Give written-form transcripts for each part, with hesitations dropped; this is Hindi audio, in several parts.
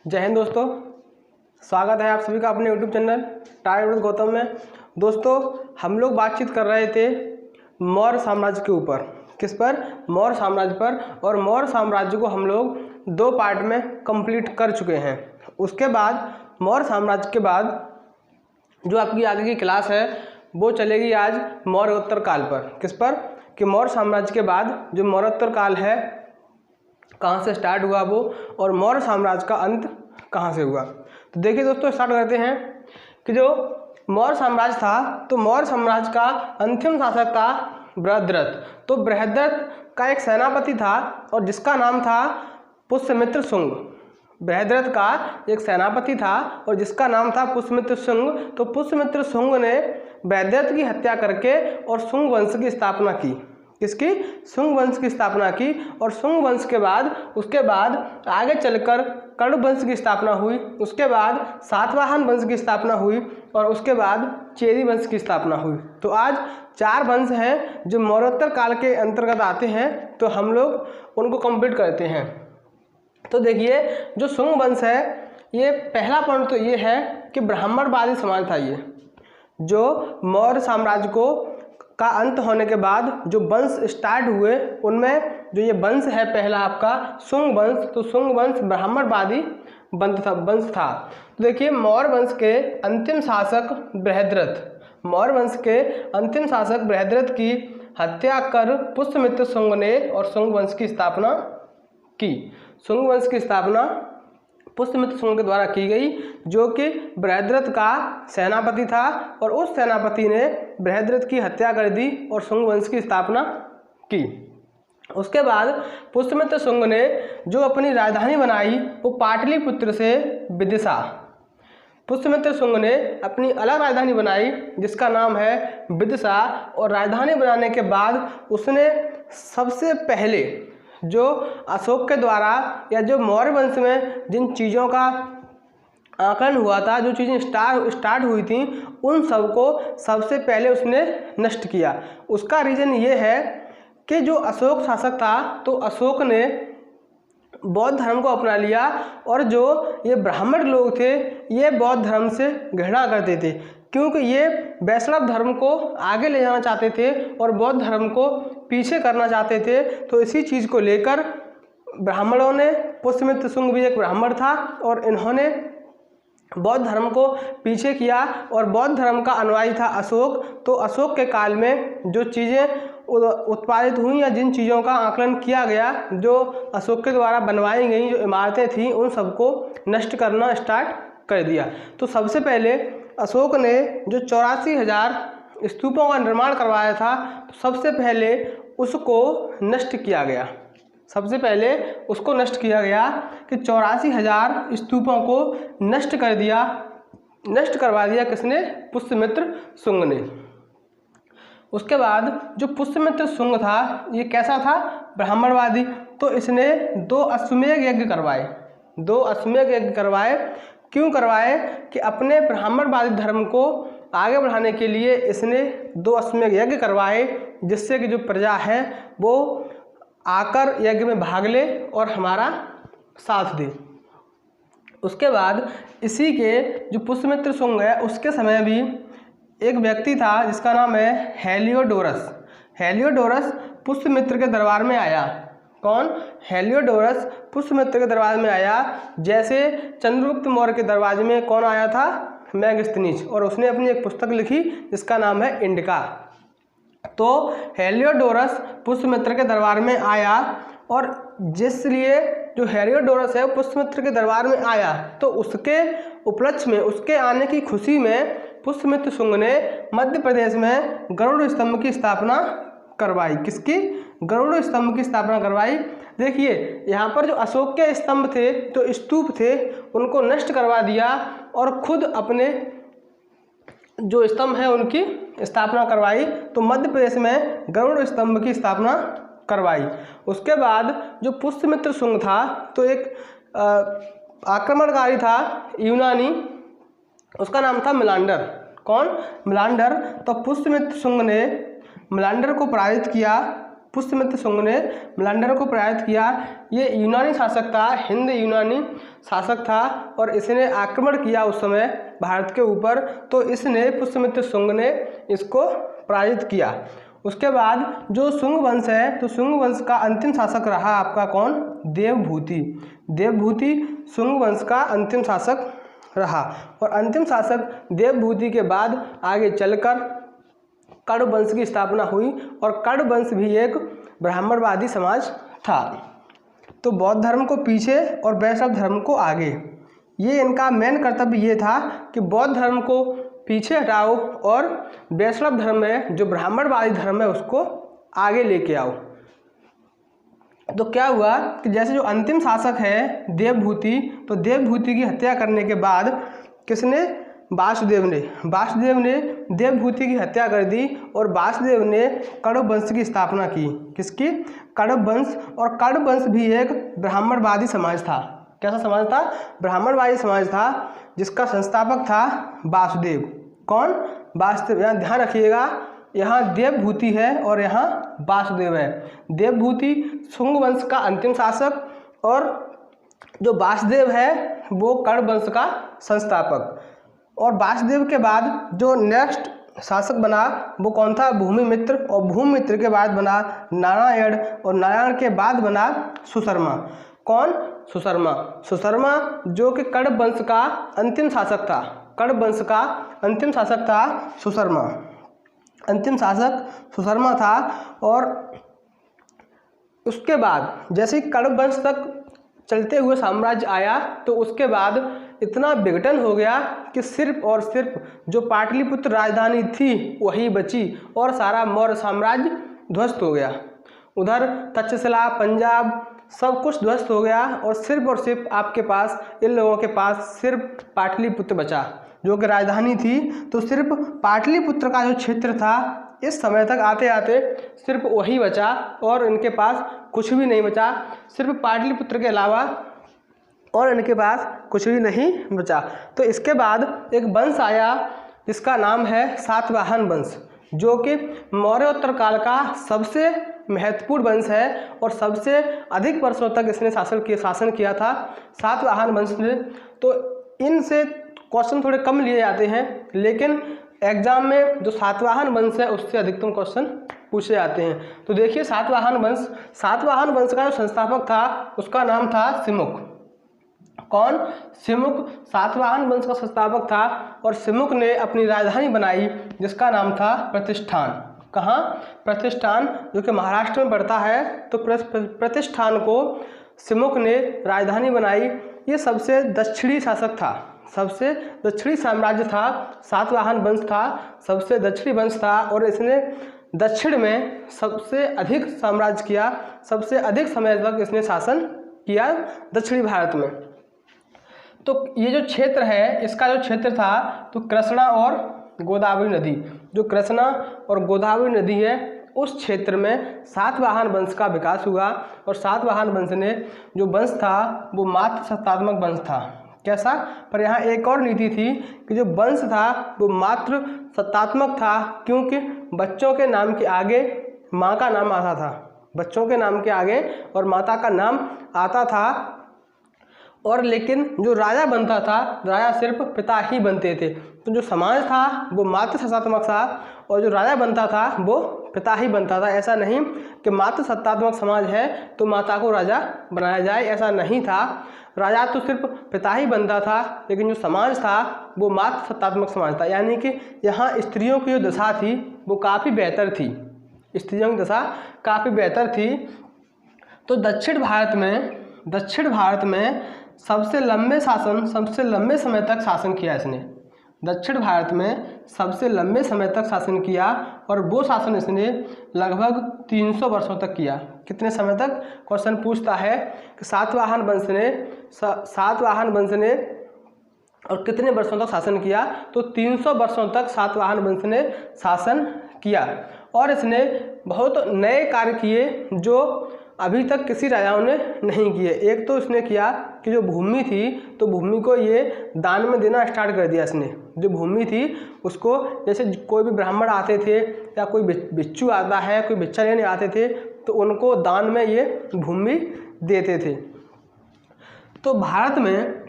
जय हिंद दोस्तों, स्वागत है आप सभी का अपने YouTube channel tiger with Gautam में। दोस्तों, हम लोग बातचीत कर रहे थे मौर्य साम्राज्य के ऊपर। किस पर? मौर्य साम्राज्य पर। और मौर्य साम्राज्य को हम लोग 2 पार्ट में कंप्लीट कर चुके हैं। उसके बाद मौर्य साम्राज्य के बाद जो आपकी आगे की क्लास है वो चलेगी आज मौर्योत्तर काल पर। किस पर? कि मौर्य साम्राज्य के बाद जो मौर्योत्तर काल है कहाँ से स्टार्ट हुआ वो, और मौर्य साम्राज्य का अंत कहाँ से हुआ। तो देखिए दोस्तों, स्टार्ट करते हैं कि जो मौर्य साम्राज्य था, तो मौर्य साम्राज्य का अंतिम शासक था बृहद्रथ। तो बृहद्रथ का एक सेनापति था और जिसका नाम था पुष्यमित्र शुंग। बृहद्रथ का एक सेनापति था और जिसका नाम था पुष्यमित्र शुंग। तो पुष्यमित्र शुंग ने बृहद्रथ की हत्या करके और शुंग वंश की स्थापना की। किसकी? शुंग वंश की स्थापना की। और शुंग वंश के बाद उसके बाद आगे चलकर कण्व वंश की स्थापना हुई। उसके बाद सातवाहन वंश की स्थापना हुई और उसके बाद चेदी वंश की स्थापना हुई। तो आज 4 वंश हैं जो मौर्योत्तर काल के अंतर्गत आते हैं, तो हम लोग उनको कंप्लीट करते हैं। तो देखिए, जो शुंग वंश है, ये पहला पॉइंट तो ये है कि ब्राह्मणवादी समाज था। ये जो मौर्य साम्राज्य का अंत होने के बाद जो वंश स्टार्ट हुए उनमें जो ये वंश है पहला आपका शुंग वंश, तो शुंग वंश ब्राह्मणवादी वंश था। तो देखिए, मौर्य वंश के अंतिम शासक बृहद्रथ, मौर्य वंश के अंतिम शासक बृहद्रथ की हत्या कर पुष्यमित्र शुंग ने और शुंग वंश की स्थापना की। शुंग वंश की स्थापना पुष्यमित्र शुंग के द्वारा की गई, जो कि बृहद्रथ का सेनापति था, और उस सेनापति ने बृहद्रथ की हत्या कर दी और शुंग वंश की स्थापना की। उसके बाद पुष्यमित्र शुंग ने जो अपनी राजधानी बनाई वो पाटलिपुत्र से विदिशा। पुष्यमित्र शुंग ने अपनी अलग राजधानी बनाई जिसका नाम है विदिशा। और राजधानी बनाने के बाद उसने सबसे पहले जो अशोक के द्वारा या जो मौर्य वंश में जिन चीज़ों का आकलन हुआ था, जो चीज़ें स्टार्ट हुई थी, उन सबको सबसे पहले उसने नष्ट किया। उसका रीज़न ये है कि जो अशोक शासक था, तो अशोक ने बौद्ध धर्म को अपना लिया और जो ये ब्राह्मण लोग थे ये बौद्ध धर्म से घृणा करते थे, क्योंकि ये वैष्णव धर्म को आगे ले जाना चाहते थे और बौद्ध धर्म को पीछे करना चाहते थे। तो इसी चीज़ को लेकर ब्राह्मणों ने, पुष्यमित्र शुंग भी एक ब्राह्मण था, और इन्होंने बौद्ध धर्म को पीछे किया और बौद्ध धर्म का अनुयायी था अशोक। तो अशोक के काल में जो चीज़ें उत्पादित हुई या जिन चीज़ों का आकलन किया गया, जो अशोक के द्वारा बनवाई गई जो इमारतें थीं, उन सबको नष्ट करना स्टार्ट कर दिया। तो सबसे पहले अशोक ने जो 84,000 स्तूपों का निर्माण करवाया था, तो सबसे पहले उसको नष्ट किया गया। सबसे पहले उसको नष्ट किया गया कि 84,000 स्तूपों को नष्ट करवा दिया। किसने? पुष्यमित्र शुंग ने। उसके बाद जो पुष्यमित्र शुंग था, ये कैसा था? ब्राह्मणवादी। तो इसने 2 अश्वमेध यज्ञ करवाए। 2 अश्वमेध यज्ञ करवाए। क्यों करवाए? कि अपने ब्राह्मणवादी धर्म को आगे बढ़ाने के लिए इसने 2 अश्वमेध यज्ञ करवाए, जिससे कि जो प्रजा है वो आकर यज्ञ में भाग ले और हमारा साथ दे। उसके बाद इसी के जो पुष्यमित्र शुंग है, उसके समय भी एक व्यक्ति था जिसका नाम है हेलियोडोरस। हेलियोडोरस पुष्यमित्र के दरबार में आया। कौन? हेलियोडोरस पुष्यमित्र के दरबार में आया। जैसे चंद्रगुप्त मौर्य के दरबार में कौन आया था? मेगास्थनीज। और उसने अपनी एक पुस्तक लिखी जिसका नाम है इंडिका। तो हेलियोडोरस पुष्यमित्र के दरबार में आया, और जिसलिए जो हेलियोडोरस है पुष्यमित्र के दरबार में आया, तो उसके उपलक्ष्य में, उसके आने की खुशी में पुष्यमित्र शुंग ने मध्य प्रदेश में गरुड़ स्तंभ की स्थापना करवाई। किसकी? गरुड़ स्तंभ की स्थापना करवाई। देखिए, यहाँ पर जो अशोक के स्तंभ थे, जो स्तूप थे, उनको नष्ट करवा दिया और खुद अपने जो स्तंभ है उनकी स्थापना करवाई। तो मध्य प्रदेश में गरुड़ स्तंभ की स्थापना करवाई। उसके बाद जो पुष्यमित्र शुंग था, तो एक आक्रमणकारी था यूनानी, उसका नाम था मिलांडर। कौन? मिलांडर। तो पुष्यमित्र शुंग ने मिलांडर को पराजित किया पुष्यमित्र शुंग ने मेनांडर को पराजित किया। ये यूनानी शासक था, हिंद यूनानी शासक था और इसने आक्रमण किया उस समय भारत के ऊपर, तो इसने पुष्यमित्र शुंग ने इसको पराजित किया। उसके बाद जो शुंग वंश है, तो शुंग वंश का अंतिम शासक रहा आपका कौन? देवभूति। देवभूति शुंग वंश का अंतिम शासक रहा और अंतिम शासक देवभूति के बाद आगे चलकर कण्व वंश की स्थापना हुई और कण्व वंश भी एक ब्राह्मणवादी समाज था। तो बौद्ध धर्म को पीछे और वैष्णव धर्म को आगे, ये इनका मेन कर्तव्य ये था कि बौद्ध धर्म को पीछे हटाओ और वैष्णव धर्म में जो ब्राह्मणवादी धर्म है उसको आगे लेके आओ। तो क्या हुआ कि जैसे जो अंतिम शासक है देवभूति, तो देवभूति की हत्या करने के बाद किसने? वासुदेव ने देवभूति की हत्या कर दी और वासुदेव ने कण्व वंश की स्थापना की। किसकी? कण्व वंश। और कण्व वंश भी एक ब्राह्मणवादी समाज था। कैसा समाज था? ब्राह्मणवादी समाज था, जिसका संस्थापक था वासुदेव। कौन? वासुदेव। यहाँ ध्यान रखिएगा, यहाँ देवभूति है और यहाँ वासुदेव है। देवभूति शुंग वंश का अंतिम शासक और जो वासुदेव है वो कण्व वंश का संस्थापक। और वासुदेव के बाद जो नेक्स्ट शासक बना वो कौन था? भूमिमित्र। और भूमिमित्र के बाद बना नारायण और नारायण के बाद बना सुशर्मा। कौन? सुशर्मा। सुशर्मा जो कि कण्व वंश का अंतिम शासक था। कण्व वंश का अंतिम शासक था सुशर्मा। अंतिम शासक सुशर्मा था। और उसके बाद जैसे ही कण्व वंश तक चलते हुए साम्राज्य आया, तो उसके बाद इतना विघटन हो गया कि सिर्फ और सिर्फ जो पाटलिपुत्र राजधानी थी वही बची और सारा मौर्य साम्राज्य ध्वस्त हो गया। उधर तक्षशिला, पंजाब सब कुछ ध्वस्त हो गया और सिर्फ आपके पास, इन लोगों के पास सिर्फ पाटलिपुत्र बचा जो कि राजधानी थी। तो सिर्फ पाटलिपुत्र का जो क्षेत्र था इस समय तक आते आते सिर्फ वही बचा और इनके पास कुछ भी नहीं बचा। सिर्फ पाटलिपुत्र के अलावा और इनके पास कुछ भी नहीं बचा। तो इसके बाद एक वंश आया जिसका नाम है सातवाहन वंश, जो कि मौर्योत्तर काल का सबसे महत्वपूर्ण वंश है और सबसे अधिक वर्षों तक इसने शासन किया था सातवाहन वंश ने। तो इनसे क्वेश्चन थोड़े कम लिए जाते हैं, लेकिन एग्जाम में जो सातवाहन वंश है उससे अधिकतम क्वेश्चन पूछे जाते हैं। तो देखिए सातवाहन वंश का जो संस्थापक था उसका नाम था सिमुक। कौन? सिमुक सातवाहन वंश का संस्थापक था और सिमुक ने अपनी राजधानी बनाई जिसका नाम था प्रतिष्ठान। कहाँ? प्रतिष्ठान, जो कि महाराष्ट्र में पड़ता है। तो प्रतिष्ठान को सिमुक ने राजधानी बनाई। ये सबसे दक्षिणी शासक था, सबसे दक्षिणी साम्राज्य था, सातवाहन वंश था, सबसे दक्षिणी वंश था और इसने दक्षिण में सबसे अधिक साम्राज्य किया, सबसे अधिक समय तक इसने शासन किया दक्षिणी भारत में। तो ये जो क्षेत्र है, इसका जो क्षेत्र था तो कृष्णा और गोदावरी नदी, जो कृष्णा और गोदावरी नदी है उस क्षेत्र में सातवाहन वंश का विकास हुआ। और सातवाहन वंश ने जो वंश था वो मात्र सत्तात्मक वंश था। कैसा? पर यहाँ एक और नीति थी कि जो वंश था वो मात्र सत्तात्मक था, क्योंकि बच्चों के नाम के आगे माँ का नाम आता था, बच्चों के नाम के आगे और माता का नाम आता था। और लेकिन जो राजा बनता था, राजा सिर्फ पिता ही बनते थे। तो जो समाज था वो मात्र सत्तात्मक था और जो राजा बनता था वो पिता ही बनता था। ऐसा नहीं कि मात्र सत्तात्मक समाज है तो माता को राजा बनाया जाए, ऐसा नहीं था। राजा तो सिर्फ पिता ही बनता था, लेकिन जो समाज था वो मात्र सत्तात्मक समाज था। यानी कि यहाँ स्त्रियों की जो दशा थी वो काफ़ी बेहतर थी, स्त्रियों की दशा काफ़ी बेहतर थी। तो दक्षिण भारत में सबसे लंबे समय तक शासन किया इसने। दक्षिण भारत में सबसे लंबे समय तक शासन किया और वो शासन इसने लगभग 300 वर्षों तक किया। कितने समय तक? क्वेश्चन पूछता है कि सातवाहन वंश ने और कितने वर्षों तक शासन किया? तो 300 वर्षों तक सातवाहन वंश ने शासन किया और इसने बहुत नए कार्य किए जो अभी तक किसी राजाओं ने नहीं किए। एक तो इसने किया कि जो भूमि थी तो भूमि को ये दान में देना स्टार्ट कर दिया इसने। जो भूमि थी उसको, जैसे कोई भी ब्राह्मण आते थे या कोई बिच्छू आता है, कोई भिक्षा लेने आते थे, तो उनको दान में ये भूमि देते थे। तो भारत में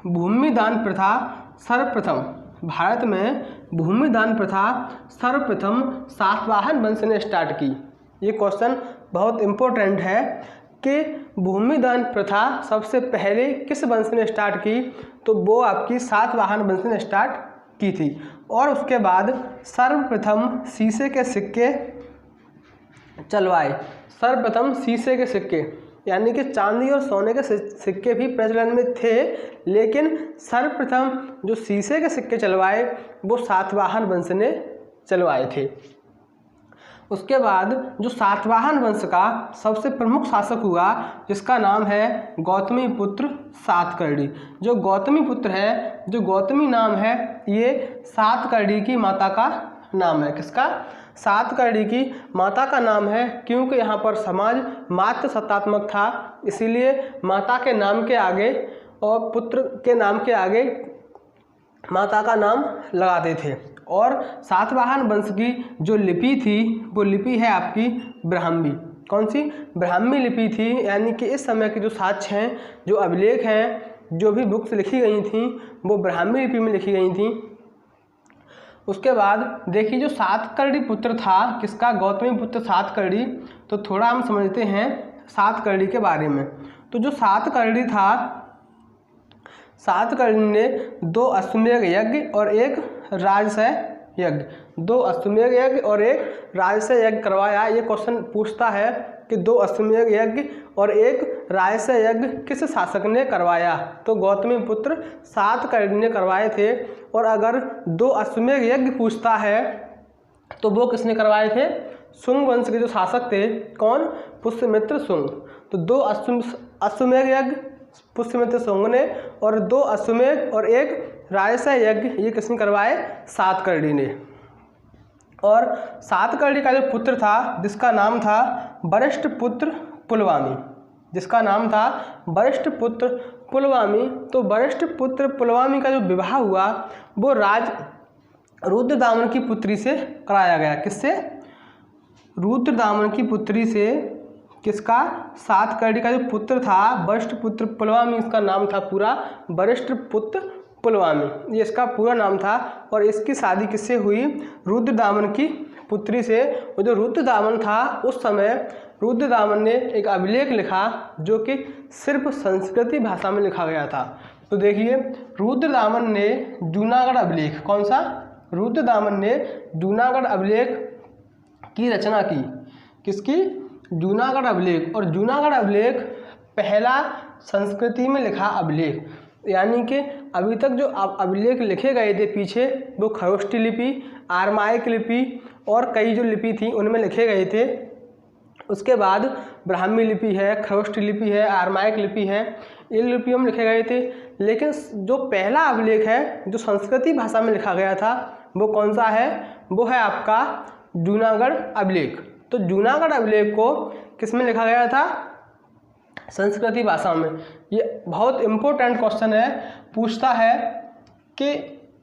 भूमि दान प्रथा सर्वप्रथम सातवाहन वंश ने स्टार्ट की। ये क्वेश्चन बहुत इम्पोर्टेंट है कि भूमि दान प्रथा सबसे पहले किस वंश ने स्टार्ट की, तो वो आपकी सातवाहन वंश ने स्टार्ट की थी। और उसके बाद सर्वप्रथम शीशे के सिक्के चलवाए। सर्वप्रथम शीशे के सिक्के यानी कि चांदी और सोने के सिक्के भी प्रचलन में थे, लेकिन सर्वप्रथम जो शीशे के सिक्के चलवाए वो सातवाहन वंश ने चलवाए थे। उसके बाद जो सातवाहन वंश का सबसे प्रमुख शासक हुआ जिसका नाम है गौतमीपुत्र सातकर्णी। जो गौतमीपुत्र है, जो गौतमी नाम है, ये सातकर्णी की माता का नाम है। किसका? सातकर्णी की माता का नाम है, क्योंकि यहाँ पर समाज मातृ सत्तात्मक था, इसीलिए माता के नाम के आगे और पुत्र के नाम के आगे माता का नाम लगाते थे। और सातवाहन वंश की जो लिपि थी वो लिपि है आपकी ब्राह्मी। कौन सी? ब्राह्मी लिपि थी, यानी कि इस समय के जो साक्ष्य हैं, जो अभिलेख हैं, जो भी बुक्स लिखी गई थी वो ब्राह्मी लिपि में लिखी गई थी। उसके बाद देखिए जो सातकर्णी पुत्र था, किसका? गौतमीपुत्र सातकर्णी। तो थोड़ा हम समझते हैं सातकर्णी के बारे में। तो जो सातकर्णी था, सातकर्णी ने 2 अश्वमेध यज्ञ और 1 राजसय यज्ञ, 2 अश्वमेध यज्ञ और 1 राजसय यज्ञ करवाया। ये क्वेश्चन पूछता है कि 2 अश्वमेध यज्ञ और 1 राजसय यज्ञ किस शासक ने करवाया? तो गौतमीपुत्र सातकर्णी ने करवाए थे। और अगर 2 अश्वमेध यज्ञ पूछता है तो वो किसने करवाए थे? शुंग वंश के जो शासक थे, कौन? पुष्यमित्र शुंग। तो 2 अश्वमेध यज्ञ पुष्यमित्र शुंग ने, और 2 अश्वमेध और 1 राजसय यज्ञ ये किसने करवाए? सातकर्णी ने। और सातकर्णी का जो पुत्र था जिसका नाम था वरिष्ठ पुत्र पुलवामी, जिसका नाम था वरिष्ठ पुत्र पुलवामी। तो वरिष्ठ पुत्र पुलवामी का जो विवाह हुआ वो रुद्रदामन की पुत्री से कराया गया। किससे? रुद्रदामन की पुत्री से। किसका? सातकर्णी का जो पुत्र था वरिष्ठ पुत्र पुलवामी, इसका नाम था पूरा वरिष्ठ पुत्र पुलवामी, ये इसका पूरा नाम था। और इसकी शादी किससे हुई? रुद्रदामन की पुत्री से। और जो रुद्रदामन था उस समय रुद्रदामन ने एक अभिलेख लिखा जो कि सिर्फ संस्कृति भाषा में लिखा गया था। तो देखिए रुद्रदामन ने जूनागढ़ अभिलेख, कौन सा? रुद्रदामन ने जूनागढ़ अभिलेख की रचना की। किसकी? जूनागढ़ अभिलेख। और जूनागढ़ अभिलेख पहला संस्कृति में लिखा अभिलेख, यानी कि अभी तक जो अभिलेख लिखे गए थे पीछे वो खरोष्टी लिपि, आरमाइक लिपि और कई जो लिपि थी उनमें लिखे गए थे। उसके बाद ब्राह्मी लिपि है, खरोष्टी लिपि है, आरमाइक लिपि है, इन लिपियों में लिखे गए थे। लेकिन जो पहला अभिलेख है जो संस्कृति भाषा में लिखा गया था वो कौन सा है? वो है आपका जूनागढ़ अभिलेख। तो जूनागढ़ अभिलेख को किस में लिखा गया था? संस्कृति भाषा में। ये बहुत इम्पोर्टेंट क्वेश्चन है, पूछता है कि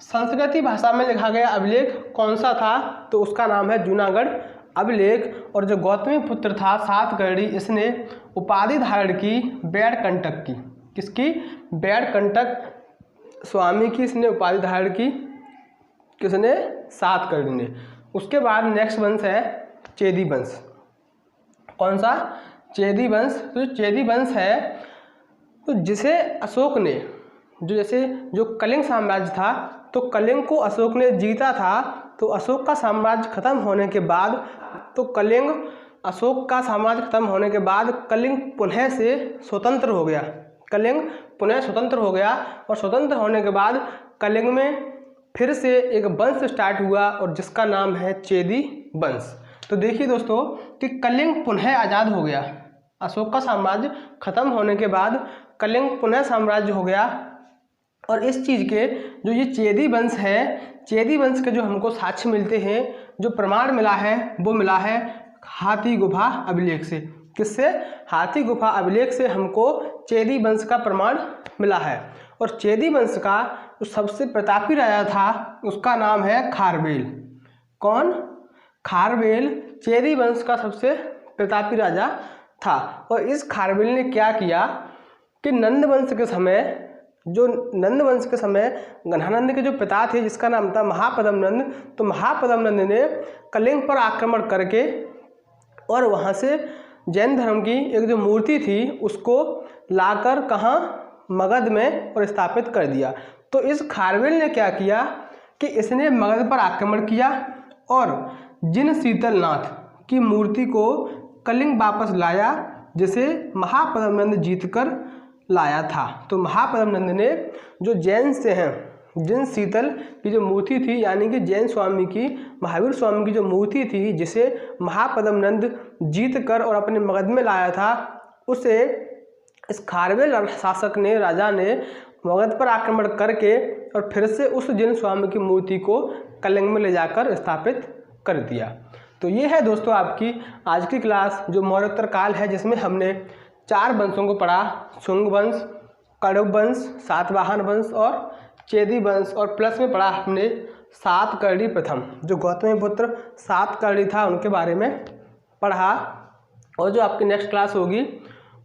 संस्कृति भाषा में लिखा गया अभिलेख कौन सा था? तो उसका नाम है जूनागढ़ अभिलेख। और जो गौतमीपुत्र था सातकर्णी, इसने उपाधि धारण की बैरकंटक की। किसकी? बैरकंटक स्वामी की इसने उपाधि धारण की। किसने? सातकर्णी ने। उसके बाद नेक्स्ट वंश है चेदी वंश। कौन सा? चेदी वंश। तो चेदी वंश है तो जिसे अशोक ने, जो कलिंग साम्राज्य था, तो कलिंग को अशोक ने जीता था। तो अशोक का साम्राज्य खत्म होने के बाद अशोक का साम्राज्य खत्म होने के बाद कलिंग पुनः से स्वतंत्र हो गया। कलिंग पुनः स्वतंत्र हो गया और स्वतंत्र होने के बाद कलिंग में फिर से एक वंश स्टार्ट हुआ और जिसका नाम है चेदी वंश। तो देखिए दोस्तों कि कलिंग पुनः आज़ाद हो गया। अशोक का साम्राज्य खत्म होने के बाद कलिंग पुनः साम्राज्य हो गया। और इस चीज़ के जो ये चेदी वंश है, चेदी वंश के जो हमको साक्ष्य मिलते हैं, जो प्रमाण मिला है वो मिला है हाथी गुफा अभिलेख से। किससे? हाथी गुफा अभिलेख से हमको चेदी वंश का प्रमाण मिला है। और चेदी वंश का जो सबसे प्रतापी राजा था उसका नाम है खारवेल। कौन? खारवेल चेदी वंश का सबसे प्रतापी राजा था। और इस खारवेल ने क्या किया कि नंद वंश के समय घनानंद के जो पिता थे जिसका नाम था महापद्म नंद, तो महापद्म नंद ने कलिंग पर आक्रमण करके और वहाँ से जैन धर्म की एक जो मूर्ति थी उसको लाकर कहाँ, मगध में और स्थापित कर दिया। तो इस खारवेल ने क्या किया कि इसने मगध पर आक्रमण किया और जिन शीतलनाथ की मूर्ति को कलिंग वापस लाया, जिसे महापद्म नंद जीत कर लाया था। तो महापद्म नंद ने जो जैन से हैं, जिन शीतल की जो मूर्ति थी यानी कि जैन स्वामी की, महावीर स्वामी की जो मूर्ति थी जिसे महापद्म नंद जीत कर और अपने मगध में लाया था, उसे इस खारवेल शासक ने, राजा ने मगध पर आक्रमण करके और फिर से उस जैन स्वामी की मूर्ति को कलिंग में ले जाकर स्थापित कर दिया। तो ये है दोस्तों आपकी आज की क्लास जो मौर्योत्तर काल है, जिसमें हमने 4 वंशों को पढ़ा, शुंग वंश, कण्व वंश, सातवाहन वंश और चेदी वंश, और प्लस में पढ़ा हमने सातकर्णी प्रथम, जो गौतमीपुत्र सातकर्णी था उनके बारे में पढ़ा। और जो आपकी नेक्स्ट क्लास होगी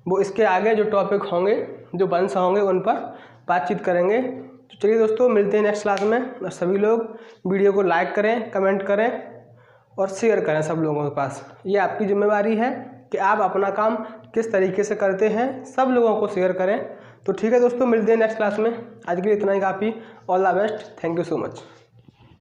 वो इसके आगे जो टॉपिक होंगे, जो वंश होंगे, उन पर बातचीत करेंगे। तो चलिए दोस्तों, मिलते हैं नेक्स्ट क्लास में। और सभी लोग वीडियो को लाइक करें, कमेंट करें और शेयर करें सब लोगों के पास। ये आपकी जिम्मेवारी है कि आप अपना काम किस तरीके से करते हैं, सब लोगों को शेयर करें। तो ठीक है दोस्तों, मिलते हैं नेक्स्ट क्लास में। आज के लिए इतना ही काफ़ी। All the best, thank you so much.